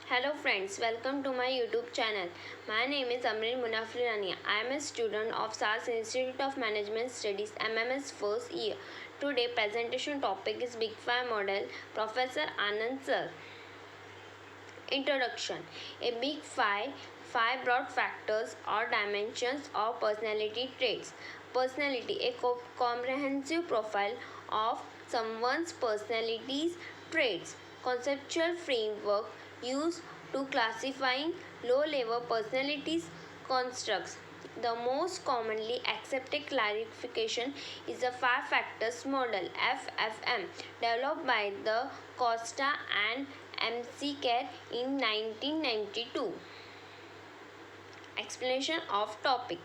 Hello friends, welcome to my YouTube channel. My name is Amreen Munafri Rania. I am a student of SARS Institute of Management Studies MMS first year. Today presentation topic is Big Five model. Professor Anand sir. Introduction. A Big five broad factors or dimensions of personality traits. Personality, a comprehensive profile of someone's personality's traits. Conceptual framework used to classifying low-level personalities constructs. The most commonly accepted classification is the five factors model (FFM) developed by the Costa and McCarthy in 1992. Explanation of topic.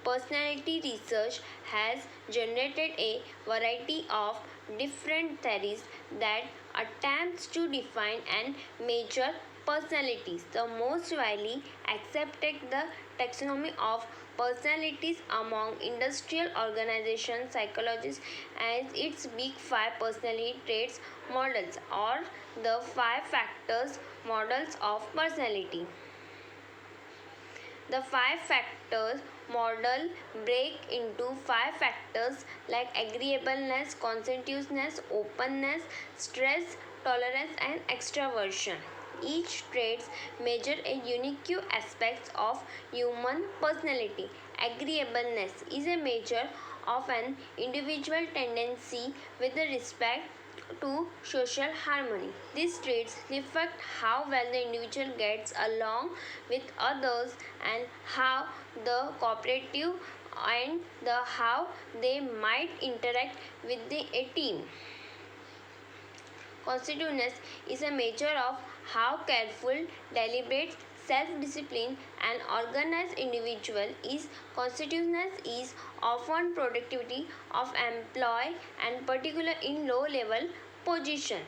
Personality research has generated a variety of different theories that attempts to define and measure personalities. The most widely accepted the taxonomy of personalities among industrial organization psychologists as its Big Five personality traits models or the five factors models of personality. The five factors model break into five factors like agreeableness, conscientiousness, openness, stress tolerance, and extraversion. Each traits measure a unique aspect of human personality. Agreeableness is a measure of an individual tendency with respect to social harmony. These traits reflect how well the individual gets along with others and how the cooperative and how they might interact with a team. Conscientiousness is a measure of how careful, deliberate, self-disciplined, and organized individual is. Conscientiousness is often productivity of employee and particular in low-level position.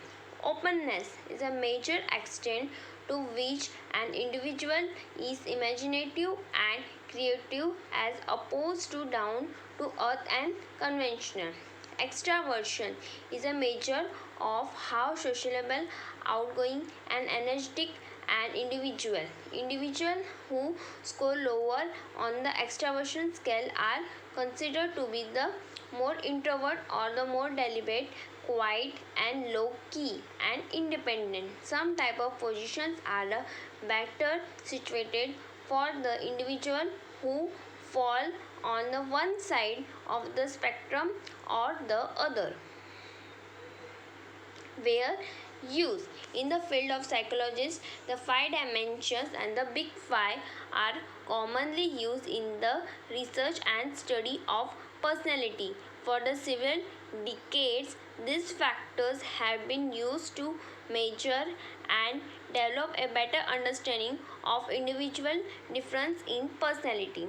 Openness is a major extent to which an individual is imaginative and creative as opposed to down to earth and conventional. Extraversion is a measure of how sociable, outgoing, and energetic an individual. Individuals who score lower on the extraversion scale are considered to be the more introvert or the more deliberate, quiet, and low-key and independent. Some type of positions are better situated for the individual who fall on the one side of the spectrum or the other. Where used in the field of psychology, the five dimensions and the Big Five are commonly used in the research and study of personality. For the several decades, these factors have been used to measure and develop a better understanding of individual difference in personality.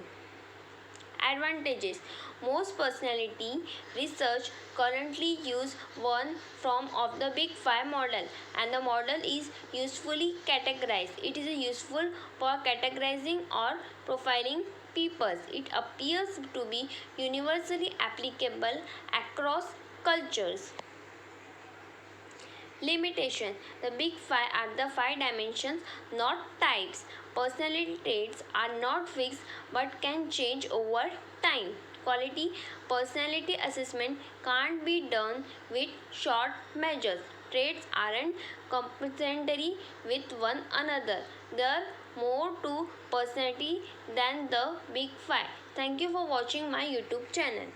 Advantages. Most personality research currently use one form of the Big Five model, and the model is usefully categorized. It is useful for categorizing or profiling people. It appears to be universally applicable across cultures. Limitation. The Big Five are the five dimensions, not types. Personality traits are not fixed but can change over time. Quality. Personality assessment can't be done with short measures. Traits aren't complementary with one another. There are more to personality than the Big Five. Thank you for watching my YouTube channel.